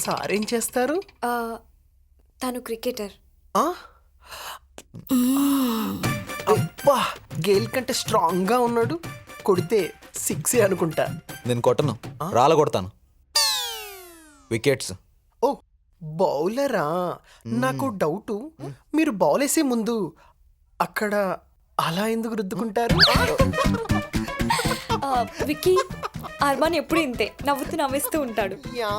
సారేం చేస్తారు? తను క్రికెటర్. ఆ? అబ్బా, గేల్ కంటే స్ట్రాంగ్ గా ఉన్నాడు. కొడితే 6 అనుకుంటా. నేను కొట్టను, రాళ్ళ కొడతాను. వికెట్స్. ఓ బౌలరా? నాకు డౌటు, మీరు బౌల్ వేసే ముందు అక్కడ అలా ఎందుకు రుద్దుకుంటారు? విక్కీ, అర్మాన్ ఎప్పుడు ఇంతే నవ్వుతూ నవ్వేస్తూ ఉంటాడు. యా.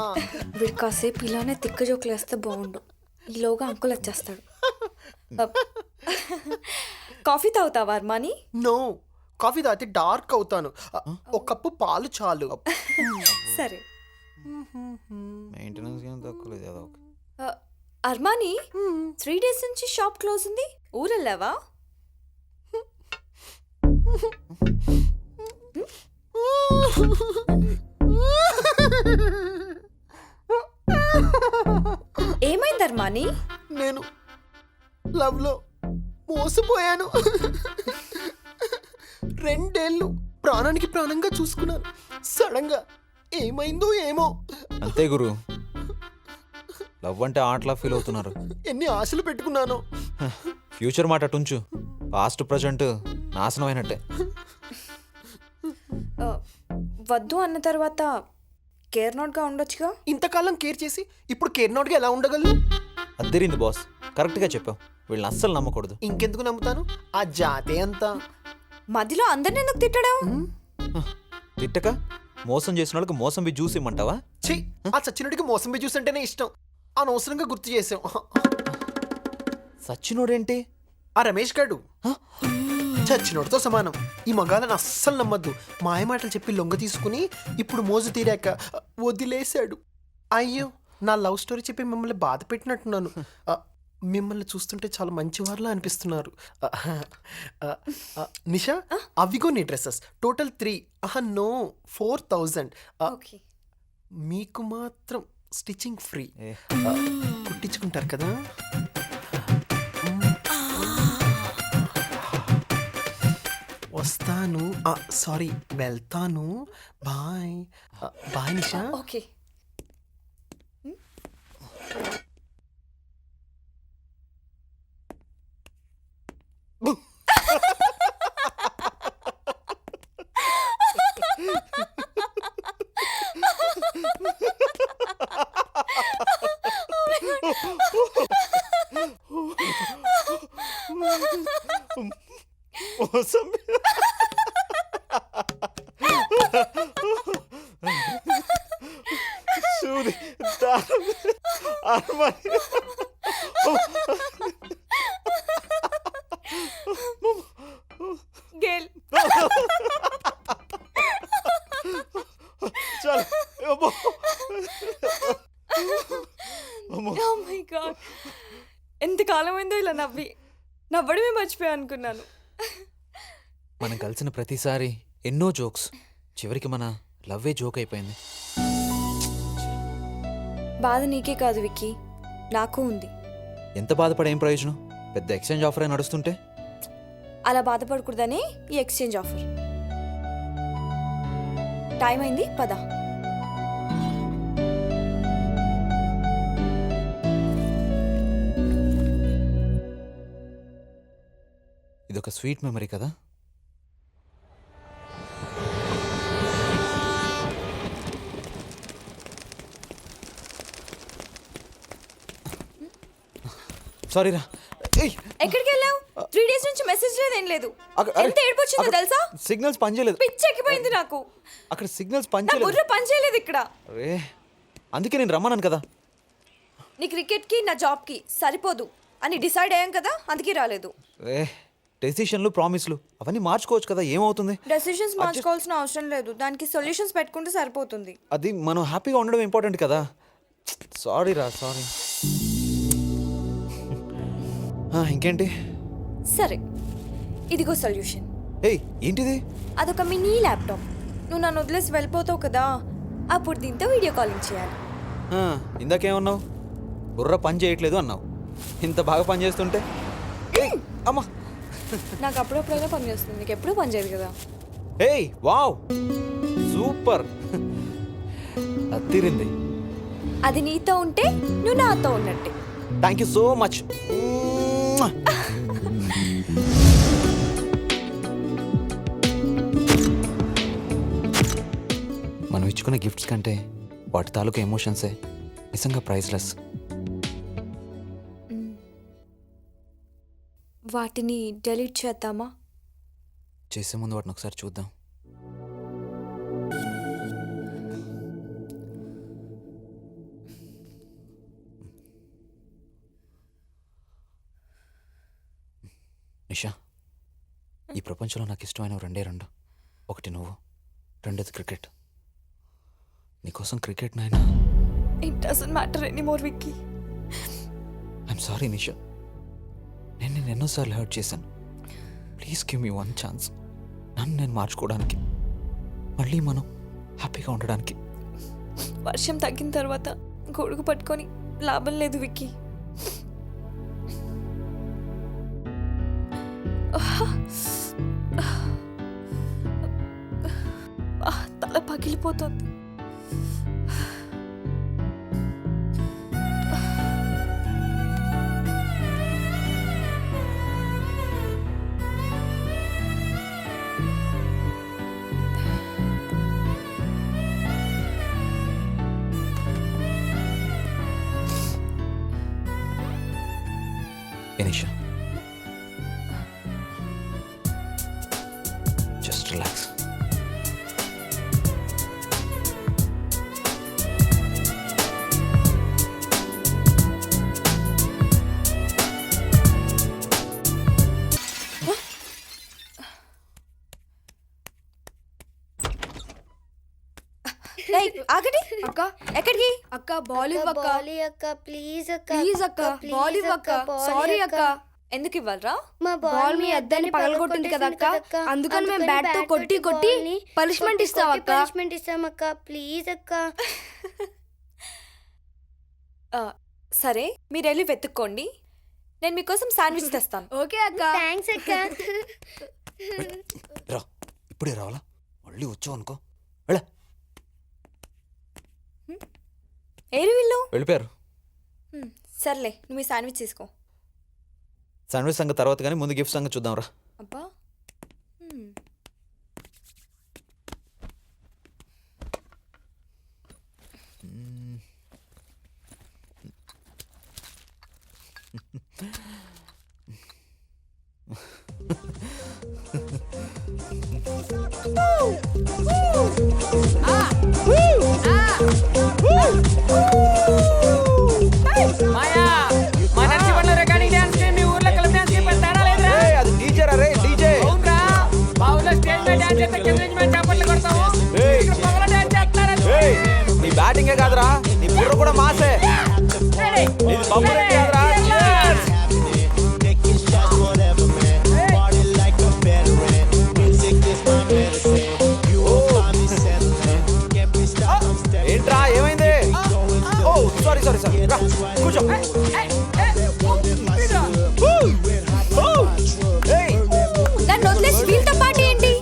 వీడు కాసేపు ఇలానే తిక్క జోకులు వేస్తే బాగుండు. ఈలోగా అంకుల్ వచ్చేస్తాడు. కాఫీ తాగుతావా అర్మాని? నో, కాఫీ తాగితే డార్క్ అవుతాను. ఒక కప్పు పాలు చాలు. సరే. మెయింటెనెన్స్ ఏం తక్కువ లేదు ఏదో ఒక. అర్మాని, 3 days నుంచి షాప్ క్లోజ్ ఉంది. ఊరెళ్ళావా? ఏమైంది అర్మాని? నేను లవ్ లో మోసపోయాను. 2 ఏళ్ళు ప్రాణానికి ప్రాణంగా చూసుకున్నాను. సడన్ గా ఏమైందో ఏమో. అంతే గురు, లవ్ అంటే ఆటలా ఫీల్ అవుతున్నారు. ఎన్ని ఆశలు పెట్టుకున్నాను. ఫ్యూచర్ మాట అటుంచు, పాస్ట్ ప్రజెంట్ నాశనం అయినట్టే. వద్దు అన్న తర్వాత కేర్ నాట్ గా ఉండొచ్చుగా. ఇంతకాలం కేర్ చేసి ఇప్పుడు కేర్ నాట్ గా ఎలా ఉండగలను? అద్దరింది బాస్, కరెక్ట్గా చెప్పావు. వీళ్ళని అస్సలు నమ్మకూడదు. ఇంకెందుకు నమ్ముతాను? ఆ జాతే అంతా. మధ్యలో అందరిని ఎందుకు తిట్టడం? తిట్టక మోసం చేసిన వాళ్ళకి మోసం బి జ్యూస్ ఇమ్మంటావా? ఛీ, ఆ చచ్చినోడికి మోసం బి జ్యూస్ అంటేనే ఇష్టం. అనవసరంగా గుర్తు చేసాం. సచ్చినోడేంటి? ఆ రమేష్ గాడు చచ్చినోడితో సమానం. ఈ మగాళ్ళని అస్సలు నమ్మద్దు. మాయమాటలు చెప్పి లొంగ తీసుకుని ఇప్పుడు మోజు తీరాక వదిలేశాడు. అయ్యో, నా లవ్ స్టోరీ చెప్పి మిమ్మల్ని బాధ పెట్టినట్టున్నాను. మిమ్మల్ని చూస్తుంటే చాలా మంచివారిలా అనిపిస్తున్నారు. నిషా, అవిగో నీ డ్రెస్సెస్. Total 3, no 4000. మీకు మాత్రం స్టిచ్చింగ్ ఫ్రీ. కుట్టించుకుంటారు కదా? వస్తాను. సారీ, వెళ్తాను. బాయ్. బాయ్ నిషా. ఓకే. గేల్, oh my God. ఎంతకాలం అయిందో ఇలా నవ్వడమే మర్చిపోయా అనుకున్నాను. మనం కలిసిన ప్రతిసారి ఎన్నో జోక్స్, చివరికి మన లవ్వే జోక్ అయిపోయింది. బాధ నీకే కాదు విక్కీ, నాకు ఉంది. ఎంత బాధపడేం ప్రయోజనం? పెద్ద ఎక్స్చేంజ్ ఆఫర్ నడుస్తుంటే. అలా బాధపడకూడదని ఈ ఎక్స్చేంజ్ ఆఫర్. టైం అయింది, పద. ఇదొక స్వీట్ మెమరీ కదా. సారీరా. ఎక్కడికి వెళ్ళావు? 3 days నుంచి మెసేజ్ లేదు, ఏం లేదు. ఎంత ఏడిపొచ్చిందో తెలుసా? సిగ్నల్స్ పనిచేయలేదు. పిచ్చెక్కిపోయింది నాకు. అక్కడ సిగ్నల్స్ నా పనిచేయలేదు. బుర్ర పనిచేయలేదు ఇక్కడ. అరే, అందుకే నేను రమ్మన్నాను కదా. నీ క్రికెట్కి నా జాబ్కి సరిపోదు అని డిసైడ్ అయ్యాం కదా, అందుకే రాలేదు. డెసిషన్లు, ప్రామిస్లు అవన్నీ మార్చుకోవచ్చు కదా, ఏమవుతుంది? డెసిషన్స్ మార్చుకోవాల్సిన అవసరం లేదు, దానికి సొల్యూషన్స్ పెట్టుకుంటే సరిపోతుంది. అది మనం హ్యాపీగా ఉండడం ఇంపార్టెంట్ కదా. సారీ రా, సారీ. ఇంకేంటి? సరే, ఇదిగో సొల్యూషన్. ఏయ్, ఏంటిది? అదొక మినీ ల్యాప్టాప్. నువ్వు నన్ను వదిలేసి వెళ్ళిపోతావు కదా, అప్పుడు దీంతో వీడియో కాలింగ్ చేయాలి. ఇందాకేమన్నావు? బుర్ర పని చేయట్లేదు అన్నావు. ఇంత బాగా పని చేస్తుంటే అమ్మా. నాకు అప్పుడప్పుడైనా పని చేస్తుంది, నీకు ఎప్పుడూ పని చేయదు కదా. ఏయ్, వావ్, సూపర్. అత్తిరింది. అది నీతో ఉంటే నువ్వు నాతో ఉన్నట్టే. Thank you so much. మనం ఇచ్చుకునే గిఫ్ట్స్ కంటే వాటి తాలూకు ఎమోషన్సే నిజంగా ప్రైజ్లెస్. వాటిని డెలీట్ చేద్దామా? చేసే ముందు వాటిని ఒకసారి చూద్దాం. నిషా, ఈ ప్రపంచంలో నాకు ఇష్టమైన రెండే రెండు. ఒకటి నువ్వు, రెండోది క్రికెట్. నీకోసం క్రికెట్ నాయనా. It doesn't matter anymore Vicky. I'm sorry Nisha, నేను ఎన్నోసార్లు హర్ట్ చేశాను. Please give me one chance. నన్ను నేను మార్చుకోవడానికి, మళ్ళీ మనం హ్యాపీగా ఉండడానికి. వర్షం తగ్గిన తర్వాత గొడుగు పట్టుకొని లాభం లేదు విక్కీ. తల పగిలిపోతుంది. Nisha, just relax. ఆగండి అక్క ఎక్కడికి? అక్క బాలివ్ అక్క బాలి అక్క ప్లీజ్ అక్క ప్లీజ్ అక్క బాలివ్ అక్క సారీ అక్క ఎందుకు ఇవ్వాలరా? మా బాల్ మీ అద్దాన్ని పగలగొట్టింది కదా అక్క, అందుకని మేము బ్యాట్ తో కొట్టి కొట్టి పనిష్మెంట్ ఇస్తాం అక్క. పనిష్మెంట్ ఇస్తాం అక్క ప్లీజ్ అక్క. సరే మీరు వెళ్ళి వెతుక్కోండి, నేను మీకోసం శాండ్విచ్ తెస్తాను. ఓకే అక్క. థ్యాంక్స్ అక్క. రా, ఇప్పుడే రావాలా? మళ్ళీ వచ్చావు అనుకో. వెళ్ళ. ఏరు వీళ్ళు? వెళ్ళిపోయారు. సర్లే నువ్వు ఈ శాండ్విచ్ తీసుకో. శాండ్విచ్ సంగతి తర్వాత కానీ ముందు గిఫ్ట్ సంగతి చూద్దాం రా. అబ్బా అది టీచర్ అరే డీజే. నీ బ్యాటింగే కాదురా, నీ బుర్ర కూడా మాసే. ఇది బొమ్మరే కాదురా. ఏంట్రా ఏమైంది? ఓ సారీ సారీ సారీ. రా కూర్చో. నన్ను వదిలేసి వీళ్ళతో పాటు ఏంటి?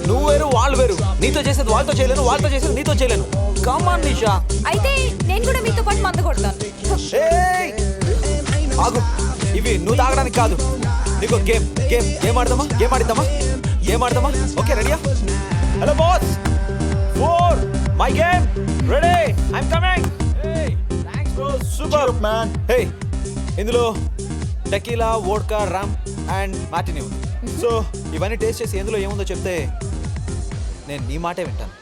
నువ్వు వేరు వాళ్ళు వేరు. నీతో చేసేది వాళ్ళతో చేయలేను, వాళ్ళతో చేసేది నీతో చేయలేను. కమాన్ నిషా. అయితే నేను కూడా మీతో పాటు మంద కొడతాను. ఏయ్ ఆగు, ఇవి నువ్వు తాగడానికి కాదు. నీకు గేమ్ గేమ్ గేమ్ ఆడదామా? గేమ్ ఆడిద్దామా? గేమ్ ఆడదామా? ఓకే రెడీయా? Hello boss, 4 my game ready, I'm coming. Thanks bro, super man. Hey, ఇందులో tequila, vodka, rum and martini ఉంది. సో ఇవన్నీ టేస్ట్ చేసి ఎందులో ఏముందో చెప్తే నేను నీ మాటే వింటాను.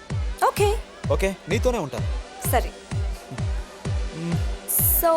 ఓకే ఓకే, నీతోనే ఉంటాను. సరే. సో